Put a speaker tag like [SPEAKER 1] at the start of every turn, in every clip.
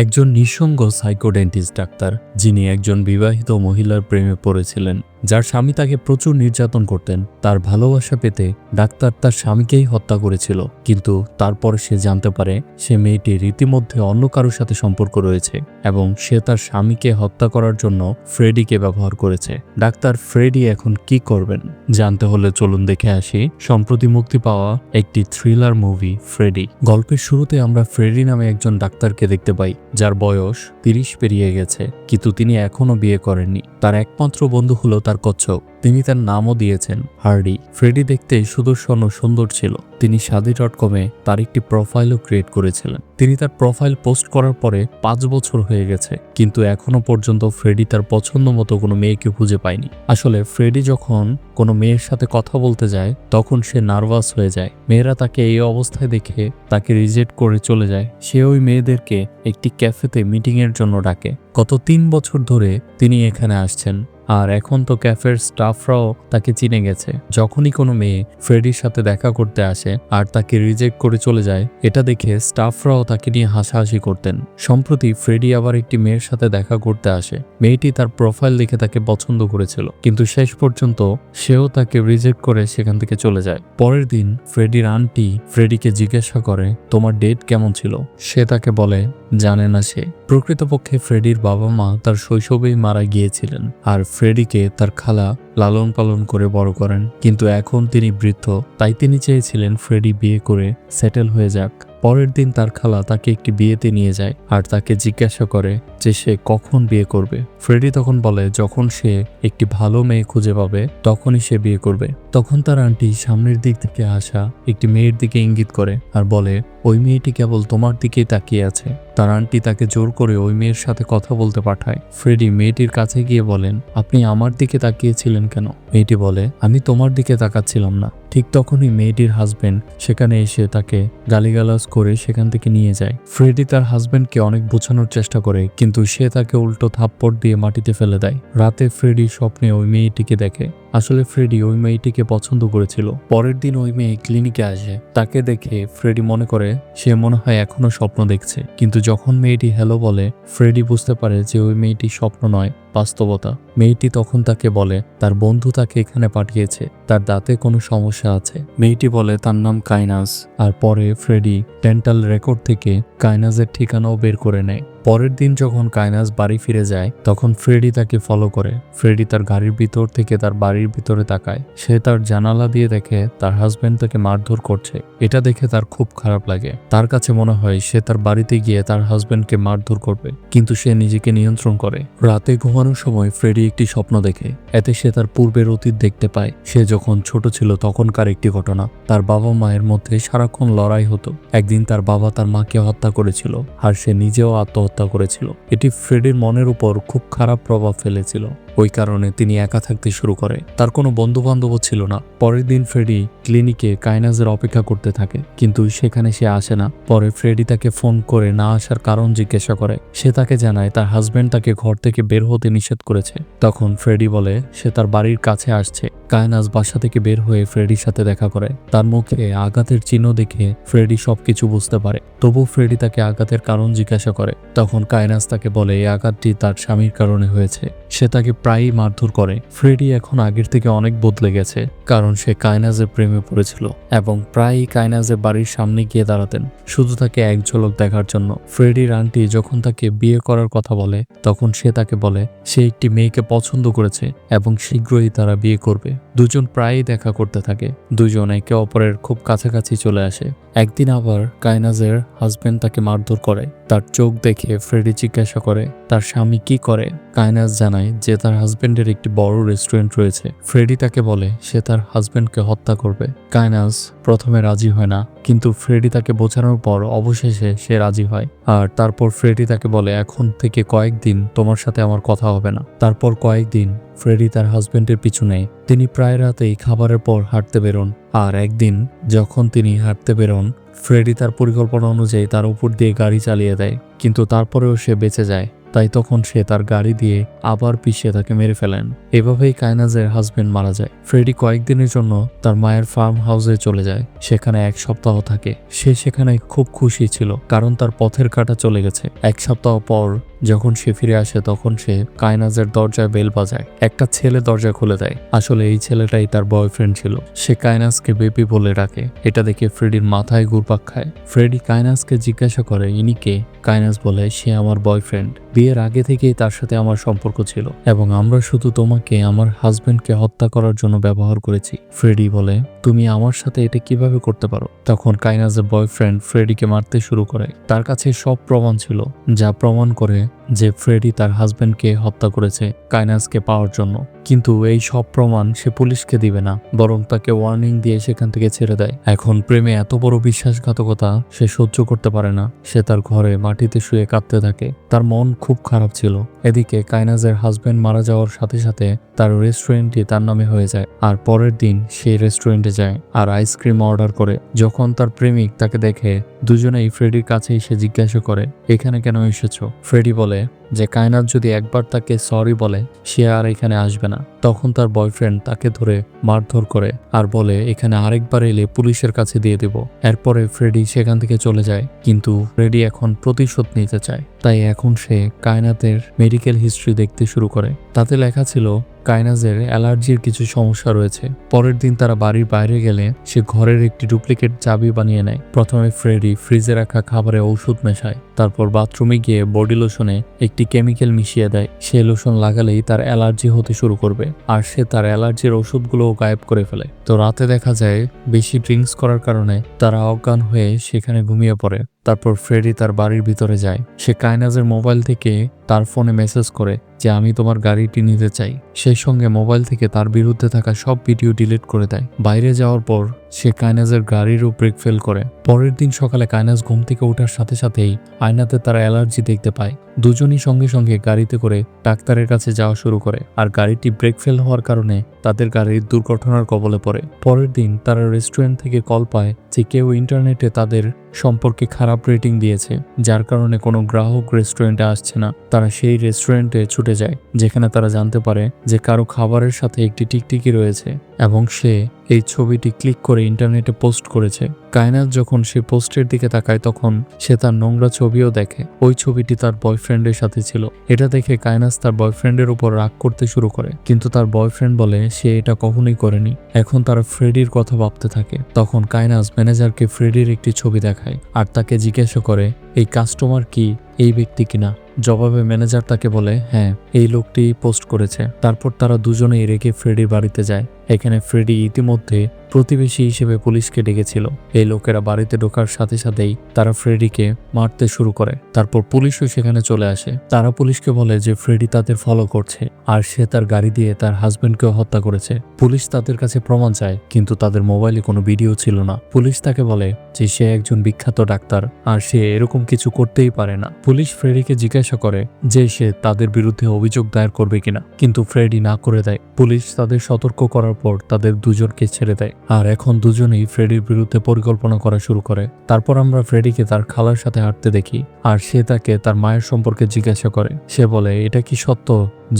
[SPEAKER 1] একজন নিঃসঙ্গ সাইকোডেন্টিস্ট ডাক্তার, যিনি একজন বিবাহিত মহিলার প্রেমে পড়েছিলেন, যার স্বামী তাকে প্রচুর নির্যাতন করতেন। তার ভালোবাসা পেতে ডাক্তার তার স্বামীকেই হত্যা করেছিল, কিন্তু তারপরে সে জানতে পারে সে মেয়েটি রীতিমধ্যে অন্য কারোর সাথে সম্পর্ক রয়েছে এবং সে তার স্বামীকে হত্যা করার জন্য ফ্রেডিকে ব্যবহার করেছে। ডাক্তার ফ্রেডি এখন কি করবেন জানতে হলে চলুন দেখে আসি সম্প্রতি মুক্তি পাওয়া একটি থ্রিলার মুভি ফ্রেডি। গল্পের শুরুতে আমরা ফ্রেডি নামে একজন ডাক্তারকে দেখতে পাই, যার বয়স 30 পেরিয়ে গেছে, কিন্তু তিনি এখনো বিয়ে করেননি। তার একমাত্র বন্ধু হলো তার কচ্ছপ। তিনি তার নামও দিয়েছেন হার্ডি। ফ্রেডি দেখতে সুদর্শন ও সুন্দর ছিল। তিনি শাদি.কমে তার একটি প্রোফাইলও ক্রিয়েট করেছিলেন। তিনি তার প্রোফাইল পোস্ট করার পরে 5 বছর হয়ে গেছে, কিন্তু এখনো পর্যন্ত ফ্রেডি তার পছন্দ মতো কোনো মেয়েকে খুঁজে পায়নি। আসলে ফ্রেডি যখন কোনো মেয়ের সাথে কথা বলতে যায় তখন সে নার্ভাস হয়ে যায়। মেয়েরা তাকে এই অবস্থায় দেখে তাকে রিজেক্ট করে চলে যায়। সে ওই মেয়েদেরকে একটি ক্যাফেতে মিটিংয়ের জন্য ডাকে। গত 3 বছর ধরে তিনি এখানে আসছেন, আর এখন তো ক্যাফের স্টাফরাও তাকে চিনে গেছে। যখনই কোনো মেয়ে ফ্রেডির সাথে দেখা করতে আসে আর তাকে রিজেক্ট করে চলে যায়, এটা দেখে স্টাফরাও তাকে নিয়ে হাসাহাসি করতেন। সম্প্রতি ফ্রেডি আবার একটি মেয়ের সাথে দেখা করতে আসে। মেয়েটি তার প্রোফাইল দেখে তাকে পছন্দ করেছিল, কিন্তু শেষ পর্যন্ত সেও তাকে রিজেক্ট করে সেখান থেকে চলে যায়। পরের দিন ফ্রেডির আন্টি ফ্রেডিকে জিজ্ঞাসা করে, তোমার ডেট কেমন ছিল? সে তাকে বলে জানে না সে। প্রকৃতপক্ষে ফ্রেডির বাবা মা তার শৈশবেই মারা গিয়েছিলেন, আর ফ্রেডিকে তার খালা লালন পালন করে বড় করেন। কিন্তু এখন তিনি বৃদ্ধ, তাই তিনি চেয়েছিলেন ফ্রেডি বিয়ে করে সেটেল হয়ে যাক। পরের দিন তার খালা তাকে একটি বিয়েতে নিয়ে যায় আর তাকে জিজ্ঞাসা করে যে সে কখন বিয়ে করবে। ফ্রেডি তখন বলে যখন সে একটি ভালো মেয়ে খুঁজে পাবে তখনই সে বিয়ে করবে। তখন তার আন্টি সামনের দিক থেকে আসা একটি মেয়ের দিকে ইঙ্গিত করে আর বলে ওই মেয়েটি কেবল তোমার দিকেই তাকিয়ে আছে। তার আন্টি তাকে জোর করে ওই মেয়ের সাথে কথা বলতে পাঠায়। ফ্রেডি মেয়েটির কাছে গিয়ে বলেন, আপনি আমার দিকে তাকিয়েছিলেন কেন? মেয়েটি বলে, আমি তোমার দিকে তাকাচ্ছিলাম না। ঠিক তখনই মেয়েটির হাজবেন্ড সেখানে এসে তাকে গালিগালাজ করে সেখান থেকে নিয়ে যায়। ফ্রেডি তার হাজবেন্ডকে অনেক বোঝানোর চেষ্টা করে, কিন্তু সে তাকে উল্টো থাপ্পড় দিয়ে মাটিতে ফেলে দেয়। রাতে ফ্রেডি স্বপ্নে ওই মেয়েটিকে দেখে। আসলে ফ্রেডি ওই মেয়েটিকে পছন্দ করেছিল। পরের দিন ওই মেয়ে ক্লিনিকে আসে। তাকে দেখে ফ্রেডি মনে করে সে মনে হয় এখনো স্বপ্ন দেখছে, কিন্তু যখন মেয়েটি হ্যালো বলে ফ্রেডি বুঝতে পারে যে ওই মেয়েটি স্বপ্ন নয়, বাস্তবতা। মেয়েটি তখন তাকে বলে তার বন্ধু তাকে এখানে পাঠিয়েছে, তার দাঁতে কোনো সমস্যা আছে। মেয়েটি বলে তার নাম কাইনাস, আর পরে ফ্রেডি ডেন্টাল রেকর্ড থেকে কাইনাসের ঠিকানাও বের করে নেয়। পরের দিন যখন কাইনাস বাড়ি ফিরে যায় তখন ফ্রেডি তাকে ফলো করে। ফ্রেডি তার গাড়ির ভিতর থেকে তার বাড়ির ভিতরে তাকায়। সে তার জানালা দিয়ে দেখে তার হাজবেন্ড তাকে মারধর করছে। এটা দেখে তার খুব খারাপ লাগে। তার কাছে মনে হয় সে তার বাড়িতে গিয়ে তার হাজবেন্ডকে মারধর করবে, কিন্তু সে নিজেকে নিয়ন্ত্রণ করে। রাতে ঘুমানোর সময় ফ্রেডি একটি স্বপ্ন দেখে। এতে সে তার পূর্বের অতীত দেখতে পায়। সে যখন ছোট ছিল তখনকার একটি ঘটনা। তার বাবা মায়ের মধ্যে সারাক্ষণ লড়াই হতো। একদিন তার বাবা তার মাকে হত্যা করেছিল, আর সে নিজেও আত্মহত্যা করেছিল। এটি ফ্রেডির মনের উপর খুব খারাপ প্রভাব ফেলেছিল। ওই কারণে তিনি একা থাকতে শুরু করে। তার কোনো বন্ধু বান্ধবও ছিল না। পরের দিন ফ্রেডি ক্লিনিকে কাইনাজের অপেক্ষা করতে থাকে, কিন্তু সেখানে সে আসে না। পরে ফ্রেডি তাকে ফোন করে না আসার কারণ জিজ্ঞাসা করে। সে তাকে জানায় তার হাজবেন্ড তাকে ঘর থেকে বের হতে নিষেধ করেছে। তখন ফ্রেডি বলে সে তার বাড়ির কাছে আসছে। কাইনাজ বাসা থেকে বের হয়ে ফ্রেডির সাথে দেখা করে। তার মুখে আঘাতের চিহ্ন দেখে ফ্রেডি সবকিছু বুঝতে পারে। তবু ফ্রেডি তাকে আঘাতের কারণ জিজ্ঞাসা করে। তখন কাইনাজ তাকে বলে এই আঘাতটি তার স্বামীর কারণে হয়েছে। সে তাকে প্রায়ই মারধর করে। ফ্রেডি এখন আগের থেকে অনেক বদলে গেছে, কারণ সে কাইনাজের প্রেমে পড়েছিল এবং প্রায়ই কাইনাজের বাড়ির সামনে গিয়ে দাঁড়াতেন শুধু তাকে এক ঝলক দেখার জন্য। ফ্রেডির আন্টি যখন তাকে বিয়ে করার কথা বলে তখন সে তাকে বলে সে একটি মেয়েকে পছন্দ করেছে এবং শীঘ্রই তারা বিয়ে করবে। দুজন প্রায়ই দেখা করতে থাকে। দুজন একে অপরের খুব কাছাকাছি চলে আসে। একদিন আবার কাইনাজের হাজবেন্ড তাকে মারধর করে। তার চোখ দেখে ফ্রেডি জিজ্ঞাসা করে তার স্বামী কি করে। কাইনাজ জানায় যে তার হাজবেন্ডের একটি বড় রেস্টুরেন্ট রয়েছে। ফ্রেডি তাকে বলে সে তার হাজবেন্ডকে হত্যা করবে। কাইনাজ প্রথমে রাজি হয় না, কিন্তু ফ্রেডি তাকে বোঝানোর পর অবশেষে সে রাজি হয়। আর তারপর ফ্রেডি তাকে বলে এখন থেকে কয়েকদিন তোমার সাথে আমার কথা হবে না। তারপর কয়েকদিন ফ্রেডি তার হাজবেন্ডের পিছু নেয়। তিনি প্রায় রাতেই খাবারের পর হাঁটতে বেরোন। আর একদিন যখন তিনি হাঁটতে বেরোন ফ্রেডি তার পরিকল্পনা অনুযায়ী তার উপর দিয়ে গাড়ি চালিয়ে দেয়, কিন্তু তারপরেও সে বেঁচে যায়। তাই তখন সে তার গাড়ি দিয়ে আবার পিষে তাকে মেরে ফেলেন। এভাবেই কায়নাজের হাজবেন্ড মারা যায়। ফ্রেডি কয়েকদিনের জন্য তার মায়ের ফার্ম হাউসে চলে যায়, সেখানে 1 সপ্তাহ থাকে। সে সেখানে খুব খুশি ছিল, কারণ তার পথের কাঁটা চলে গেছে। 1 সপ্তাহ পর যখন সে ফিরে আসে তখন সে কায়নাজের দরজায় বেল বাজায়। একটা ছেলে দরজা খুলে দেয়। আসলে এই ছেলেটাই তার বয়ফ্রেন্ড ছিল। সে কায়নাজকে বেবি বলে ডাকে। এটা দেখে ফ্রেডির মাথায় ঘুরপাক খায়। ফ্রেডি কায়নাজকে জিজ্ঞাসা করে, ইনি কে? কায়নাজ বলে, সে আমার বয়ফ্রেন্ড। বিয়ের আগে থেকেই তার সাথে আমার সম্পর্ক ছিল এবং আমরা শুধু তোমাকে আমার হাজবেন্ডকে হত্যা করার জন্য ব্যবহার করেছি। ফ্রেডি বলে, তুমি আমার সাথে এটা কিভাবে করতে পারো? তখন কায়নাজের বয়ফ্রেন্ড ফ্রেডিকে মারতে শুরু করে। তার কাছে সব প্রমাণ ছিল যা প্রমাণ করে যে ফ্রেডি তার হাজবেন্ডকে হত্যা করেছে কায়নাজকে পাওয়ার জন্য। কিন্তু এই সব প্রমাণ সে পুলিশকে দিবে না, বরং তাকে ওয়ার্নিং দিয়ে সেখান থেকে ছেড়ে দেয়। এখন প্রেমে এত বড় বিশ্বাসঘাতকতা সে সহ্য করতে পারে না। সে তার ঘরে মাটিতে শুয়ে কাঁদতে থাকে। তার মন খুব খারাপ ছিল। এদিকে কায়নাজের হাজবেন্ড মারা যাওয়ার সাথে সাথে তার রেস্টুরেন্টটি তার নামে হয়ে যায়। আর পরের দিন সেই রেস্টুরেন্টে যায় আর আইসক্রিম অর্ডার করে। যখন তার প্রেমিক তাকে দেখে, দুজনেই ফ্রেডির কাছে এসে জিজ্ঞাসা করে, এখানে কেন এসেছো? ফ্রেডি বলে যে কায়নাজ যদি একবার তাকে সরি বলে সে আর এখানে আসবে না। তখন তার বয়ফ্রেন্ড তাকে ধরে মারধর করে আর বলে, এখানে আরেকবার এলে পুলিশের কাছে দিয়ে দেব। এরপরে ফ্রেডি সেখান থেকে চলে যায়। কিন্তু ফ্রেডি এখন প্রতিশোধ নিতে চায়, তাই এখন সে কায়নাতের মেডিকেল হিস্ট্রি দেখতে শুরু করে। তাতে লেখা ছিল কায়নাজের অ্যালার্জির কিছু সমস্যা রয়েছে। পরের দিন তারা বাড়ির বাইরে গেলে সে ঘরের একটি ডুপ্লিকেট চাবি বানিয়ে নেয়। প্রথমে ফ্রেডি ফ্রিজে রাখা খাবারে ঔষধ মেশায়, তারপর বাথরুমে গিয়ে বডি লোশনে একটি কেমিক্যাল মিশিয়ে দেয়। সে লোশন লাগালেই তার অ্যালার্জি হতে শুরু করবে আর সে তার অ্যালার্জির ওষুধগুলোও গায়েব করে ফেলে। তো রাতে দেখা যায় বেশি ড্রিঙ্কস করার কারণে তারা অজ্ঞান হয়ে সেখানে ঘুমিয়ে পড়ে। তারপর ফ্রেডি তার বাড়ির ভিতরে যায়। সে কায়নাজের মোবাইল থেকে তার ফোনে মেসেজ করে যে আমি তোমার গাড়িটি নিতে চাই। সেই সঙ্গে মোবাইল থেকে তার বিরুদ্ধে থাকা সব ভিডিও ডিলিট করে দেয়। বাইরে যাওয়ার পর সে কায়নাজের গাড়িরও ব্রেক ফেল করে। পরের দিন সকালে কায়নাজ ঘুম থেকে ওঠার সাথে সাথেই আয়নাতে তার অ্যালার্জি দেখতে পায়। দুজনই সঙ্গে সঙ্গে গাড়িতে করে ডাক্তারের কাছে যাওয়া শুরু করে আর গাড়িটি ব্রেক ফেল হওয়ার কারণে তাদের গাড়ির দুর্ঘটনার কবলে পড়ে। পরের দিন তারা রেস্টুরেন্ট থেকে কল পায় যে কেউ ইন্টারনেটে তাদের সম্পর্কে খারাপ রেটিং দিয়েছে, যার কারণে কোনো গ্রাহক রেস্টুরেন্টে আসছে না। তারা সেই রেস্টুরেন্টে ছুটে যায় যেখানে তারা জানতে পারে যে কারো খাবারের সাথে একটি টিকটিকি রয়েছে এবং সে এই ছবিটি ক্লিক করে ইন্টারনেটে পোস্ট করেছে। কায়নাজ যখন সে পোস্টের দিকে তাকায় তখন সে তার নোংরা ছবিও দেখে। ওই ছবিটি তার বয়ফ্রেন্ডের সাথে ছিল। এটা দেখে কায়নাজ তার বয়ফ্রেন্ডের উপর রাগ করতে শুরু করে, কিন্তু তার বয়ফ্রেন্ড বলে সে এটা কখনোই করেনি। এখন তারা ফ্রেডির কথা ভাবতে থাকে। তখন কায়নাজ ম্যানেজারকে ফ্রেডির একটি ছবি দেখায় আর তাকে জিজ্ঞাসা করে এই কাস্টমার কি এই ব্যক্তি কিনা। জবাবে ম্যানেজার তাকে বলে হ্যাঁ, এই লোকটি পোস্ট করেছে। তারপর তারা দুজনেই রেখে ফ্রেডির বাড়িতে যায়। এখানে ফ্রেডি ইতিমধ্যে প্রতিবেশী হিসেবে পুলিশকে ডেকেছিল। এই লোকেরা বাড়িতে ঢোকার সাথে সাথেই তারা ফ্রেডিকে মারতে শুরু করে। তারপর পুলিশও সেখানে চলে আসে। তারা পুলিশকে বলে যে ফ্রেডি তাদের ফলো করছে আর সে তার গাড়ি দিয়ে তার হাজবেন্ডকেও হত্যা করেছে। পুলিশ তাদের কাছে প্রমাণ চায়, কিন্তু তাদের মোবাইলে কোনো ভিডিও ছিল না। পুলিশ তাকে বলে যে সে একজন বিখ্যাত ডাক্তার আর সে এরকম কিছু করতেই পারে না। পুলিশ ফ্রেডিকে জিজ্ঞাসা করে যে সে তাদের বিরুদ্ধে অভিযোগ দায়ের করবে কিনা, কিন্তু ফ্রেডি না করে দেয়। পুলিশ তাদের সতর্ক করার পর তাদের দুজনকে ছেড়ে দেয় আর এখন দুজনেই ফ্রেডির বিরুদ্ধে পরিকল্পনা করা শুরু করে। তারপর আমরা ফ্রেডিকে তার খালার সাথে হাঁটতে দেখি আর সে তাকে তার মায়ের সম্পর্কে জিজ্ঞাসা করে। সে বলে এটা কি সত্য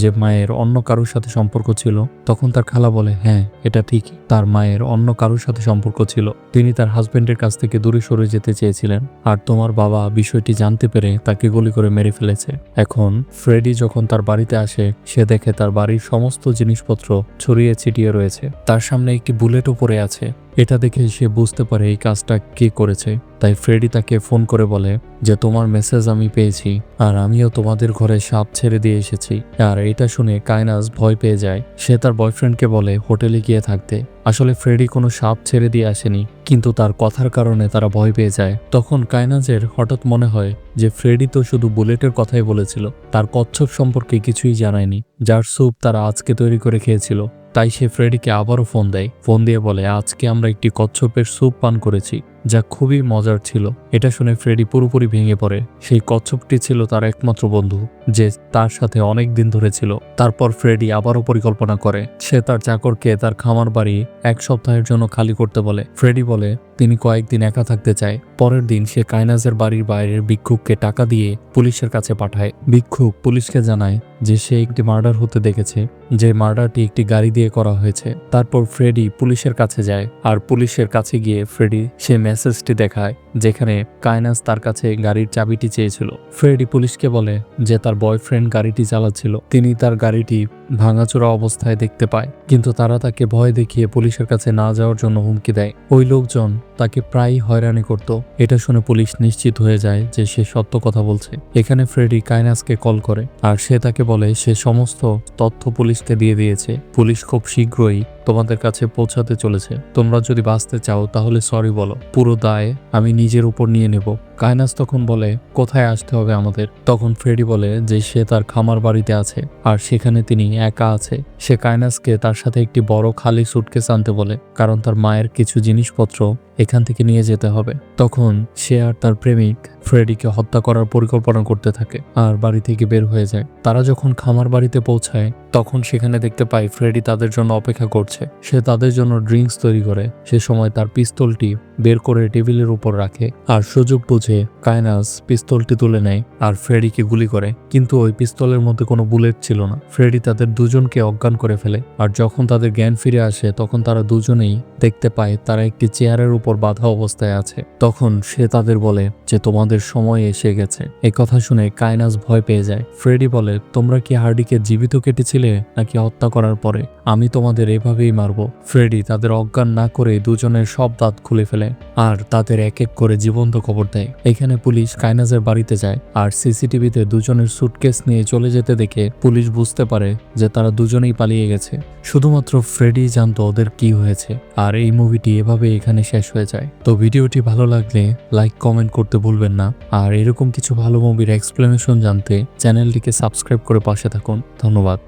[SPEAKER 1] যে মায়ের অন্য কারোর সাথে সম্পর্ক ছিল? তখন তার খালা বলে হ্যাঁ, এটা ঠিকই, তার মায়ের অন্য কারোর সাথে সম্পর্ক ছিল। তিনি তার হাজবেন্ডের কাছ থেকে দূরে সরে যেতে চেয়েছিলেন আর তোমার বাবা বিষয়টি জানতে পেরে তাকে গুলি করে মেরে ফেলেছে। এখন ফ্রেডি যখন তার বাড়িতে আসে সে দেখে তার বাড়ির সমস্ত জিনিসপত্র ছড়িয়ে ছিটিয়ে রয়েছে। তার সামনে একটি বুলেটও পড়ে আছে। এটা দেখে সে বুঝতে পারে এই কাজটা কে করেছে। তাই ফ্রেডি তাকে ফোন করে বলে যে তোমার মেসেজ আমি পেয়েছি আর আমিও তোমাদের ঘরে সাপ ছেড়ে দিয়ে এসেছি। আর এটা শুনে কায়নাজ ভয় পেয়ে যায়। সে তার বয়ফ্রেন্ডকে বলে হোটেলে গিয়ে থাকতে। আসলে ফ্রেডি কোনো সাপ ছেড়ে দিয়ে আসেনি, কিন্তু তার কথার কারণে তারা ভয় পেয়ে যায়। তখন কায়নাজের হঠাৎ মনে হয় যে ফ্রেডি তো শুধু বুলেটের কথাই বলেছিল, তার কচ্ছপ সম্পর্কে কিছুই জানায়নি, যার স্যুপ তারা আজকে তৈরি করে খেয়েছিল। তাই সে ফ্রেডিকে আবারও ফোন দেয়। ফোন দিয়ে বলে আজকে আমরা একটি কচ্ছপের স্যুপ পান করেছি, যা খুবই মজার ছিল। এটা শুনে ফ্রেডি পুরোপুরি ভেঙে পড়ে। সেই কচ্ছপটি ছিল তার একমাত্র বন্ধু, যে তার সাথে অনেক দিন ধরে ছিল। তারপর ফ্রেডি আবারও পরিকল্পনা করে। সে তার চাকরকে তার খামার বাড়ি 1 সপ্তাহের জন্য খালি করতে বলে। ফ্রেডি বলে তিনি কয়েকদিন একা থাকতে চায়। পরের দিন সে কাইনাজের বাড়ির বাইরের ভিক্ষুককে টাকা দিয়ে পুলিশের কাছে পাঠায়। ভিক্ষুক পুলিশকে জানায় যে সে একটি মার্ডার হতে দেখেছে, যে মার্ডারটি একটি গাড়ি দিয়ে করা হয়েছে। তারপর ফ্রেডি পুলিশের কাছে যায়, আর পুলিশের কাছে গিয়ে ফ্রেডি সে মেসেজটি দেখায় যেখানে কাইনাজ তার কাছে গাড়ির চাবিটি চেয়েছিল। ফ্রেডি পুলিশকে বলে যে তার বয়ফ্রেন্ড গাড়িটি চালাচ্ছিল। তিনি তার গাড়িটি ভাঙাচোরা অবস্থায় দেখতে পায়, কিন্তু তারা তাকে ভয় দেখিয়ে পুলিশের কাছে না যাওয়ার জন্য হুমকি দেয়। ওই লোকজন তাকে প্রায়ই হয়রানি করত। এটা শুনে পুলিশ নিশ্চিত হয়ে যায় যে সে সত্য কথা বলছে। এখানে ফ্রেডি কাইনাজকে কল করে, আর সে তাকে বলে সে সমস্ত তথ্য পুলিশকে দিয়ে দিয়েছে। পুলিশ খুব শীঘ্রই তোমাদের কাছে পৌঁছাতে চলেছে। তোমরা যদি বাঁচতে চাও তাহলে সরি বলো, পুরো দায় আমি নিজের উপর নিয়ে নেব। কাইনাজ তখন বলে কোথায় আসতে হবে আমাদের। তখন ফ্রেডি বলে যে সে তার খামার বাড়িতে আছে, আর সেখানে তিনি একা আছে। সে কাইনাজকে তার সাথে একটি বড় খালি সুটকেস আনতে বলে, কারণ তার মায়ের কিছু জিনিসপত্র এখান থেকে নিয়ে যেতে হবে। তখন সে আর তার প্রেমিক ফ্রেডিকে হত্যা করার পরিকল্পনা করতে থাকে, আর বাড়ি থেকে বের হয়ে যায়। তারা যখন খামার বাড়িতে পৌঁছায় তখন সেখানে দেখতে পায় ফ্রেডি তাদের জন্য অপেক্ষা করছে। সে তাদের জন্য ড্রিঙ্কস তৈরি করে। সে সময় তার পিস্তলটি বের করে টেবিলের উপর রাখে, আর সুযোগ বুঝে কাইনাজ পিস্তলটি তুলে নেয় আর ফ্রেডিকে গুলি করে। কিন্তু ওই পিস্তলের মধ্যে কোনো বুলেট ছিল না। ফ্রেডি তাদের দুজনকে অজ্ঞান করে ফেলে, আর যখন তাদের জ্ঞান ফিরে আসে তখন তারা দুজনেই দেখতে পায় তারা একটি চেয়ারের উপর বাঁধা অবস্থায় আছে। তখন সে তাদের বলে যে তোমাদের সময় এসে গেছে। এই কথা শুনে কাইনাজ ভয় পেয়ে যায়। ফ্রেডি বলে তোমরা কি হার্ডিকে জীবিত কেটেছিলে নাকি হত্যা করার পরে? আমি তোমাদের এভাবেই মারবো। ফ্রেডি তাদের অজ্ঞান না করে দুজনের সব দাঁত খুলে ফেলে আর তাদের এক এক করে জীবন্ত কবর দেয়। এখানে পুলিশ কাইনাজের বাড়িতে যায়, আর সিসিটিভিতে দুজনের সুটকেস নিয়ে চলে যেতে দেখে পুলিশ বুঝতে পারে যে তারা দুজনেই পালিয়ে গেছে। শুধুমাত্র ফ্রেডি জানতো ওদের কি হয়েছে। আর এই মুভিটি এভাবে এখানে শেষ হয়ে যায়। তো ভিডিওটি ভালো লাগলে লাইক কমেন্ট করতে ভুলবেন না, আর এরকম কিছু ভালো মুভির এক্সপ্লেনেশন জানতে চ্যানেলটিকে সাবস্ক্রাইব করে পাশে থাকুন। ধন্যবাদ।